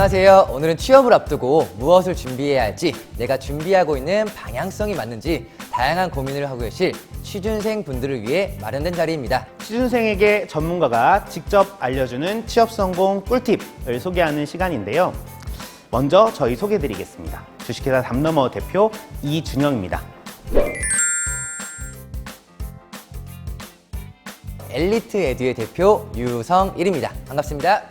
안녕하세요. 오늘은 취업을 앞두고 무엇을 준비해야 할지, 내가 준비하고 있는 방향성이 맞는지 다양한 고민을 하고 계실 취준생 분들을 위해 마련된 자리입니다. 취준생에게 전문가가 직접 알려주는 취업 성공 꿀팁을 소개하는 시간인데요. 먼저 저희 소개해드리겠습니다. 주식회사 담너머 대표 이준영입니다. 엘리트 에듀의 대표 유성일입니다. 반갑습니다.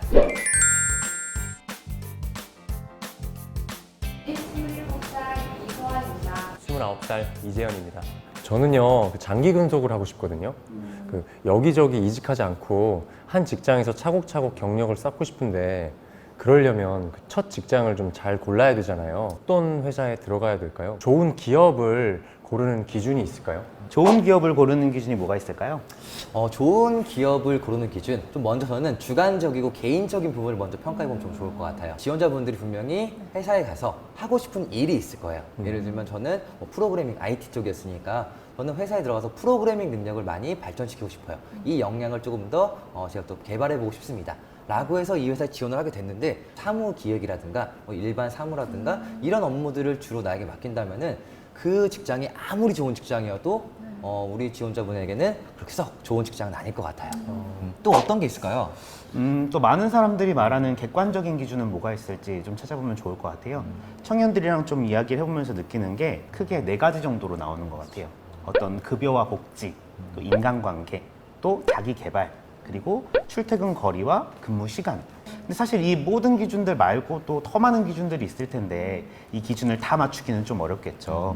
27살 이소아입니다. 29살 이재현입니다. 저는요, 장기 근속을 하고 싶거든요. 여기저기 이직하지 않고 한 직장에서 차곡차곡 경력을 쌓고 싶은데, 그러려면 첫 직장을 좀 잘 골라야 되잖아요. 어떤 회사에 들어가야 될까요? 좋은 기업을 고르는 기준이 있을까요? 좋은 기업을 고르는 기준이 뭐가 있을까요? 좋은 기업을 고르는 기준, 좀 먼저 저는 주관적이고 개인적인 부분을 먼저 평가해보면 좀 좋을 것 같아요. 지원자분들이 분명히 회사에 가서 하고 싶은 일이 있을 거예요. 예를 들면 저는 프로그래밍 IT 쪽이었으니까 저는 회사에 들어가서 프로그래밍 능력을 많이 발전시키고 싶어요. 이 역량을 조금 더 제가 또 개발해보고 싶습니다. 라고 해서 이 회사에 지원을 하게 됐는데, 사무 기획이라든가 일반 사무라든가 이런 업무들을 주로 나에게 맡긴다면은 그 직장이 아무리 좋은 직장이어도 우리 지원자분에게는 그렇게 썩 좋은 직장은 아닐 것 같아요. 또 어떤 게 있을까요? 또 많은 사람들이 말하는 객관적인 기준은 뭐가 있을지 좀 찾아보면 좋을 것 같아요. 청년들이랑 좀 이야기를 해보면서 느끼는 게 크게 4가지 정도로 나오는 것 같아요. 어떤 급여와 복지, 또 인간관계, 또 자기 개발, 그리고 출퇴근 거리와 근무 시간. 근데 사실 이 모든 기준들 말고 또 더 많은 기준들이 있을 텐데 이 기준을 다 맞추기는 좀 어렵겠죠.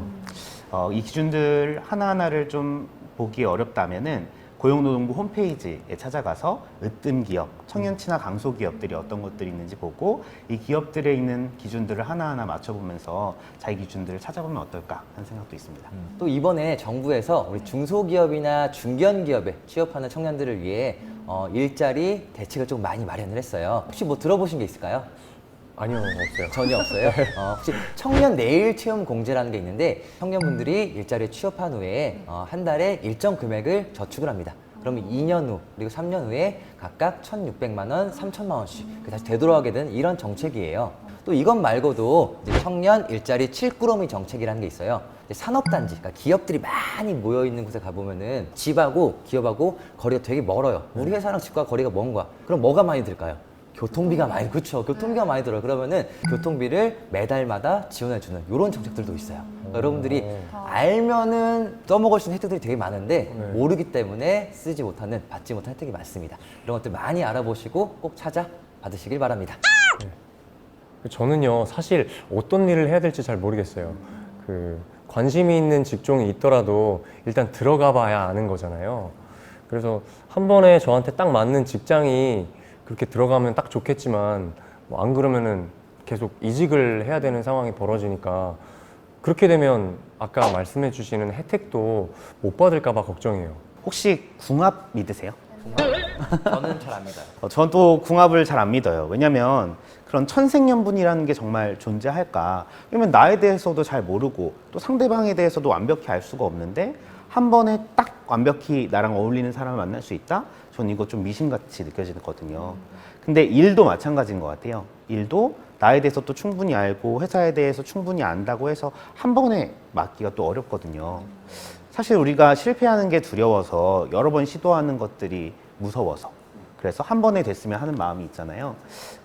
이 기준들 하나하나를 좀 보기 어렵다면은 고용노동부 홈페이지에 찾아가서 으뜸 기업, 청년 친화 강소 기업들이 어떤 것들이 있는지 보고 이 기업들에 있는 기준들을 하나하나 맞춰보면서 자기 기준들을 찾아보면 어떨까 하는 생각도 있습니다. 또 이번에 정부에서 우리 중소기업이나 중견기업에 취업하는 청년들을 위해 일자리 대책을 좀 많이 마련을 했어요. 혹시 뭐 들어보신 게 있을까요? 아니요, 없어요. 전혀 없어요. 혹시 청년 내일 체험 공제라는 게 있는데, 청년분들이 일자리에 취업한 후에 한 달에 일정 금액을 저축을 합니다. 그러면 2년 후 그리고 3년 후에 각각 1,600만 원, 3천만 원씩 다시 되돌아가게 되는 이런 정책이에요. 또 이것 말고도 이제 청년 일자리 7꾸러미 정책이라는 게 있어요. 산업단지, 그러니까 기업들이 많이 모여 있는 곳에 가보면은 집하고 기업하고 거리가 되게 멀어요. 우리 회사랑 집과 거리가 먼 거야. 그럼 뭐가 많이 들까요? 교통비가 많이, 그렇죠. 교통비가 많이 들어요. 그러면은 교통비를 매달마다 지원해주는 이런 정책들도 있어요. 그러니까 여러분들이 알면은 써먹을 수 있는 혜택들이 되게 많은데 모르기 때문에 쓰지 못하는, 받지 못한 혜택이 많습니다. 이런 것들 많이 알아보시고 꼭 찾아 받으시길 바랍니다. 저는요, 사실 어떤 일을 해야 될지 잘 모르겠어요. 관심이 있는 직종이 있더라도 일단 들어가 봐야 아는 거잖아요. 그래서 한 번에 저한테 딱 맞는 직장이 그렇게 들어가면 딱 좋겠지만, 안 그러면은 계속 이직을 해야 되는 상황이 벌어지니까, 그렇게 되면 아까 말씀해 주시는 혜택도 못 받을까 봐 걱정이에요. 혹시 궁합 믿으세요? 저는 잘 안 믿어요. 전 또 궁합을 잘 안 믿어요. 왜냐면 그런 천생연분이라는 게 정말 존재할까? 왜냐면 나에 대해서도 잘 모르고 또 상대방에 대해서도 완벽히 알 수가 없는데 한 번에 딱 완벽히 나랑 어울리는 사람을 만날 수 있다? 전 이거 좀 미신같이 느껴지거든요. 근데 일도 마찬가지인 것 같아요. 일도 나에 대해서 또 충분히 알고 회사에 대해서 충분히 안다고 해서 한 번에 맞기가 또 어렵거든요. 사실 우리가 실패하는 게 두려워서 여러 번 시도하는 것들이 무서워서, 그래서 한 번에 됐으면 하는 마음이 있잖아요.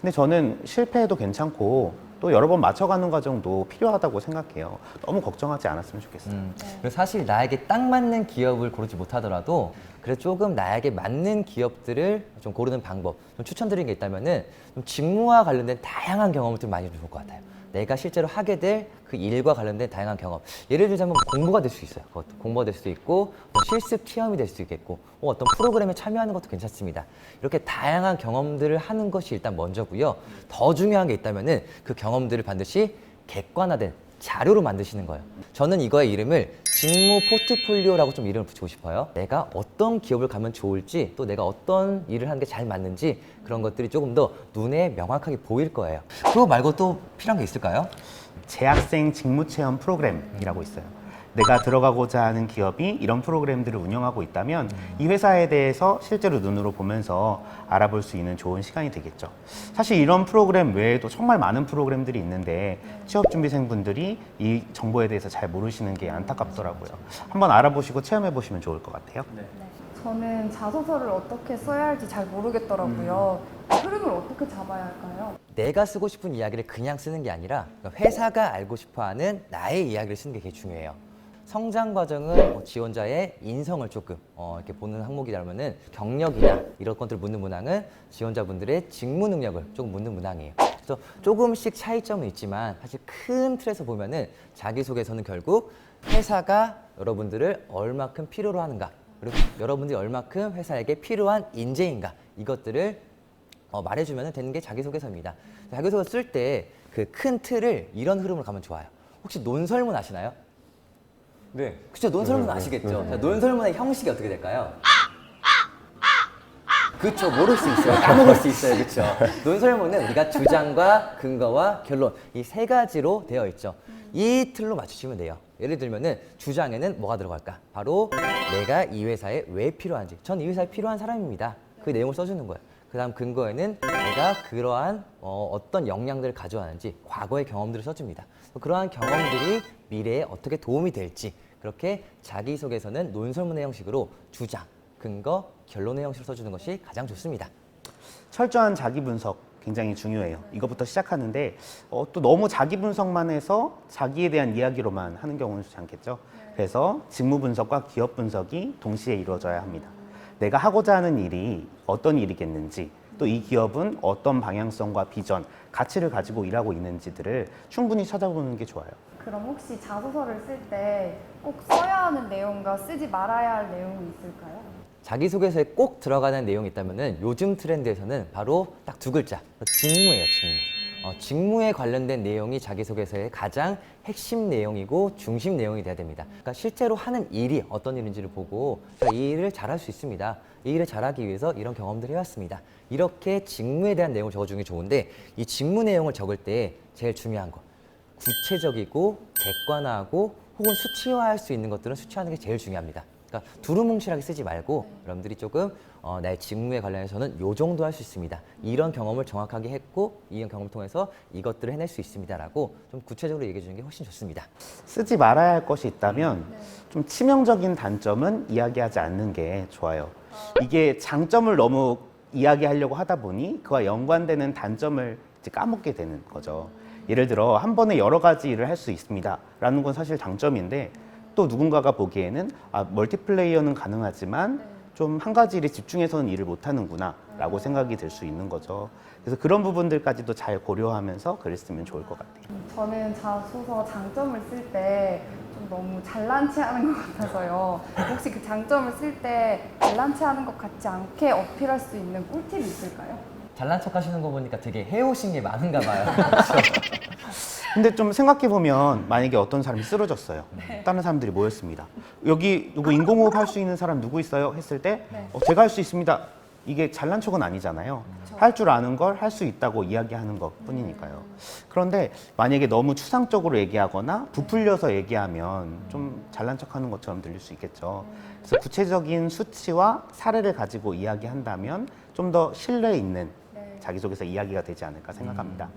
근데 저는 실패해도 괜찮고 또 여러 번 맞춰가는 과정도 필요하다고 생각해요. 너무 걱정하지 않았으면 좋겠어요. 그리고 사실 나에게 딱 맞는 기업을 고르지 못하더라도 그래도 조금 나에게 맞는 기업들을 좀 고르는 방법 좀 추천드리는 게 있다면은 좀 직무와 관련된 다양한 경험을 좀 많이 좀 좋을 것 같아요. 내가 실제로 하게 될 그 일과 관련된 다양한 경험. 예를 들자면 공부가 될 수 있어요. 그것도 공부가 될 수도 있고 실습 체험이 될 수도 있겠고 어떤 프로그램에 참여하는 것도 괜찮습니다. 이렇게 다양한 경험들을 하는 것이 일단 먼저고요. 더 중요한 게 있다면은 그 경험들을 반드시 객관화된 자료로 만드시는 거예요. 저는 이거의 이름을 직무 포트폴리오라고 좀 이름을 붙이고 싶어요. 내가 어떤 기업을 가면 좋을지, 또 내가 어떤 일을 하는 게 잘 맞는지 그런 것들이 조금 더 눈에 명확하게 보일 거예요. 그거 말고 또 필요한 게 있을까요? 재학생 직무체험 프로그램이라고 있어요. 내가 들어가고자 하는 기업이 이런 프로그램들을 운영하고 있다면 이 회사에 대해서 실제로 눈으로 보면서 알아볼 수 있는 좋은 시간이 되겠죠. 사실 이런 프로그램 외에도 정말 많은 프로그램들이 있는데 취업준비생분들이 이 정보에 대해서 잘 모르시는 게 안타깝더라고요. 한번 알아보시고 체험해 보시면 좋을 것 같아요. 저는 자소서를 어떻게 써야 할지 잘 모르겠더라고요. 흐름을 어떻게 잡아야 할까요? 내가 쓰고 싶은 이야기를 그냥 쓰는 게 아니라 회사가 알고 싶어하는 나의 이야기를 쓰는 게 되게 중요해요. 성장 과정은 지원자의 인성을 조금 이렇게 보는 항목이라면은 경력이나 이런 것들을 묻는 문항은 지원자분들의 직무 능력을 조금 묻는 문항이에요. 그래서 조금씩 차이점은 있지만 사실 큰 틀에서 보면은 자기소개서는 결국 회사가 여러분들을 얼마큼 필요로 하는가, 그리고 여러분들이 얼마큼 회사에게 필요한 인재인가, 이것들을 말해주면 되는 게 자기소개서입니다. 자기소개 쓸 때 그 큰 틀을 이런 흐름으로 가면 좋아요. 혹시 논설문 아시나요? 네. 그쵸, 논설문 아시겠죠? 자, 논설문의 형식이 어떻게 될까요? 그쵸, 모를 수 있어요. 까먹을 수 있어요. 그쵸? 논설문은 우리가 주장과 근거와 결론, 이 세 가지로 되어 있죠. 이 틀로 맞추시면 돼요. 예를 들면은 주장에는 뭐가 들어갈까? 바로 내가 이 회사에 왜 필요한지. 전 이 회사에 필요한 사람입니다. 그 내용을 써주는 거예요. 그 다음 근거에는 내가 그러한 어떤 역량들을 가져왔는지 과거의 경험들을 써줍니다. 그러한 경험들이 미래에 어떻게 도움이 될지, 그렇게 자기소개서는 논설문의 형식으로 주장, 근거, 결론의 형식으로 써주는 것이 가장 좋습니다. 철저한 자기 분석 굉장히 중요해요. 이것부터 시작하는데 또 너무 자기 분석만 해서 자기에 대한 이야기로만 하는 경우는 좋지 않겠죠. 그래서 직무 분석과 기업 분석이 동시에 이루어져야 합니다. 내가 하고자 하는 일이 어떤 일이겠는지, 또 이 기업은 어떤 방향성과 비전, 가치를 가지고 일하고 있는지들을 충분히 찾아보는 게 좋아요. 그럼 혹시 자소서를 쓸 때 꼭 써야 하는 내용과 쓰지 말아야 할 내용이 있을까요? 자기소개서에 꼭 들어가는 내용이 있다면은 요즘 트렌드에서는 바로 딱 두 글자, 직무예요, 직무. 직무에 관련된 내용이 자기소개서의 가장 핵심 내용이고 중심 내용이 돼야 됩니다. 그러니까 실제로 하는 일이 어떤 일인지를 보고 제가 이 일을 잘할 수 있습니다. 이 일을 잘하기 위해서 이런 경험들을 해왔습니다. 이렇게 직무에 대한 내용을 적어주는 게 좋은데, 이 직무 내용을 적을 때 제일 중요한 거, 구체적이고 객관화하고 혹은 수치화할 수 있는 것들은 수치화하는 게 제일 중요합니다. 그러니까 두루뭉실하게 쓰지 말고 여러분들이 조금 나의 직무에 관련해서는 요 정도 할 수 있습니다. 이런 경험을 정확하게 했고 이런 경험을 통해서 이것들을 해낼 수 있습니다라고 좀 구체적으로 얘기해 주는 게 훨씬 좋습니다. 쓰지 말아야 할 것이 있다면 좀 치명적인 단점은 이야기하지 않는 게 좋아요. 이게 장점을 너무 이야기하려고 하다 보니 그와 연관되는 단점을 이제 까먹게 되는 거죠. 예를 들어 한 번에 여러 가지 일을 할 수 있습니다 라는 건 사실 장점인데, 또 누군가가 보기에는 멀티플레이어는 가능하지만 좀 한 가지 일에 집중해서는 일을 못하는구나 라고 생각이 들 수 있는 거죠. 그래서 그런 부분들까지도 잘 고려하면서 글을 쓰면 좋을 것 같아요. 저는 자소서 장점을 쓸 때 좀 너무 잘난 체 하는 것 같아서요. 혹시 그 장점을 쓸 때 잘난 체 하는 것 같지 않게 어필할 수 있는 꿀팁이 있을까요? 잘난 척 하시는 거 보니까 되게 해오신 게 많은가 봐요. 근데 좀 생각해보면 만약에 어떤 사람이 쓰러졌어요. 다른 사람들이 모였습니다. 여기 누구 인공호흡 할 수 있는 사람 누구 있어요? 했을 때 제가 할 수 있습니다. 이게 잘난 척은 아니잖아요. 할 줄 아는 걸 할 수 있다고 이야기하는 것 뿐이니까요. 그런데 만약에 너무 추상적으로 얘기하거나 부풀려서 얘기하면 좀 잘난 척하는 것처럼 들릴 수 있겠죠. 그래서 구체적인 수치와 사례를 가지고 이야기한다면 좀 더 신뢰 있는 자기소개서 이야기가 되지 않을까 생각합니다.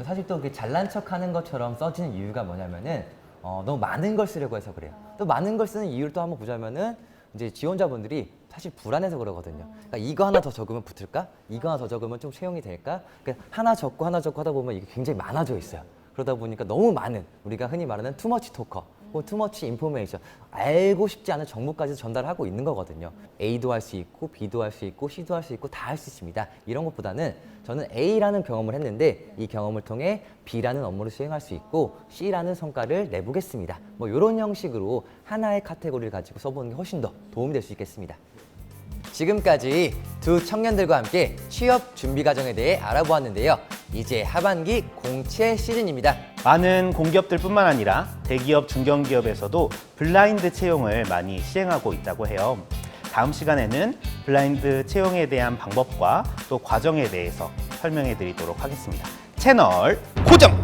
사실 또 잘난 척하는 것처럼 써지는 이유가 뭐냐면은 너무 많은 걸 쓰려고 해서 그래요. 또 많은 걸 쓰는 이유를 또 한번 보자면은 이제 지원자분들이 사실 불안해서 그러거든요. 그러니까 이거 하나 더 적으면 붙을까? 이거 하나 더 적으면 좀 채용이 될까? 그러니까 하나 적고 하다 보면 이게 굉장히 많아져 있어요. 그러다 보니까 너무 많은, 우리가 흔히 말하는 투머치 토커 혹은 투머치 인포메이션, 알고 싶지 않은 정보까지 전달하고 있는 거거든요. A도 할 수 있고 B도 할 수 있고 C도 할 수 있고 다 할 수 있습니다. 이런 것보다는 저는 A라는 경험을 했는데 이 경험을 통해 B라는 업무를 수행할 수 있고 C라는 성과를 내보겠습니다. 뭐 이런 형식으로 하나의 카테고리를 가지고 써보는 게 훨씬 더 도움이 될 수 있겠습니다. 지금까지 두 청년들과 함께 취업 준비 과정에 대해 알아보았는데요. 이제 하반기 공채 시즌입니다. 많은 공기업들 뿐만 아니라 대기업, 중견기업에서도 블라인드 채용을 많이 시행하고 있다고 해요. 다음 시간에는 블라인드 채용에 대한 방법과 또 과정에 대해서 설명해 드리도록 하겠습니다. 채널 고정!